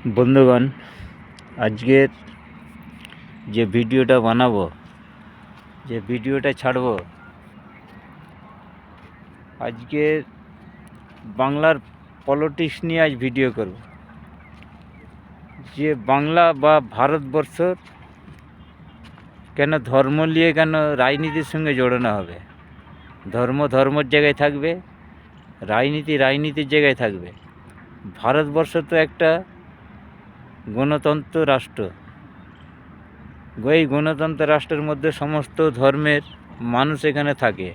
বন্ধুগণ, আজকের যে ভিডিওটা বানাবো, যে ভিডিওটা ছাড়বো, আজকে বাংলার পলিটিক্স নিয়ে আজ ভিডিও করব। যে বাংলা বা ভারতবর্ষ কেন ধর্ম নিয়ে কেন রাজনীতির সঙ্গে জড়ানো হবে? ধর্ম ধর্মের জায়গায় থাকবে, রাজনীতি রাজনীতির জায়গায় থাকবে। ভারতবর্ষ তো একটা গণতন্ত্র রাষ্ট্র। এই গণতন্ত্র রাষ্ট্রের মধ্যে সমস্ত ধর্মের মানুষ এখানে থাকে।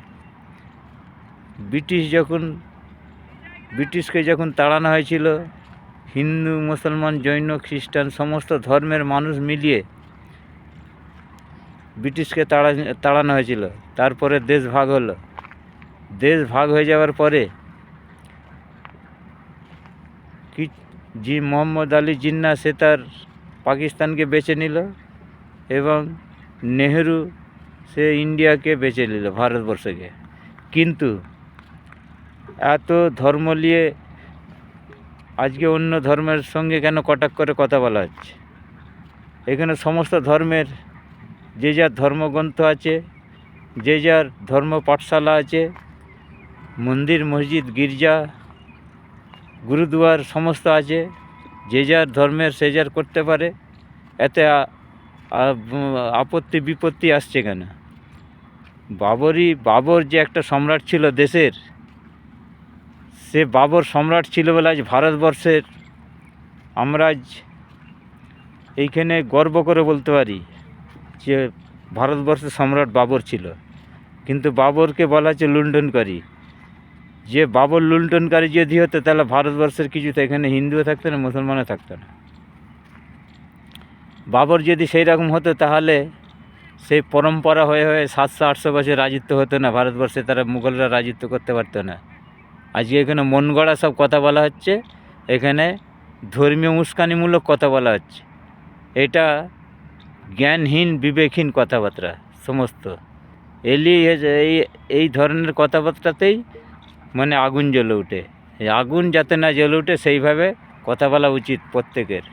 ব্রিটিশকে যখন তাড়ানো হয়েছিল, হিন্দু, মুসলমান, জৈন, খ্রিস্টান সমস্ত ধর্মের মানুষ মিলিয়ে ব্রিটিশকে তাড়ানো হয়েছিল। তারপরে দেশ ভাগ হলো। দেশ ভাগ হয়ে যাওয়ার পরে মোহাম্মদ আলী জিন্নাহ সে তার পাকিস্তানকে বেছে নিল এবং নেহেরু সে ইন্ডিয়াকে বেছে নিল, ভারতবর্ষকে। কিন্তু এত ধর্ম নিয়ে আজকে অন্য ধর্মের সঙ্গে কেন কটাক্ষ করে কথা বলা হচ্ছে? এখানে সমস্ত ধর্মের যে যার ধর্মগ্রন্থ আছে, যে যার ধর্ম পাঠশালা আছে, মন্দির, মসজিদ, গির্জা, গুরুদুয়ার সমস্ত আছে। যে যার ধর্মের সে যার করতে পারে। এতে আপত্তি বিপত্তি আসছে কেন? বাবর যে একটা সম্রাট ছিল দেশের, সে বাবর সম্রাট ছিল বলে আজ ভারতবর্ষের আমরা আজ এইখানে গর্ব করে বলতে পারি যে ভারতবর্ষের সম্রাট বাবর ছিল। কিন্তু বাবরকে বলা হচ্ছে লুণ্ঠনকারী। যে বাবর লুণ্ঠনকারী যদি হতো, তাহলে ভারতবর্ষের কিছু তো এখানে হিন্দুও থাকতো না, মুসলমানও থাকতো না। বাবর যদি সেই রকম হতো, তাহলে সেই পরম্পরা হয়ে 700-800 বছর রাজত্ব হতো না ভারতবর্ষে। তারা মুঘলরা রাজত্ব করতে পারতো না। আজকে এখানে মন গড়া সব কথা বলা হচ্ছে, এখানে ধর্মীয় উস্কানিমূলক কথা বলা হচ্ছে। এটা জ্ঞানহীন, বিবেকহীন কথাবার্তা সমস্ত। এই ধরনের কথাবার্তাতেই আগুন জ্বলে ওঠে। এই আগুন যাতে না জ্বলে ওঠে সেইভাবে কথা বলা উচিত প্রত্যেকের।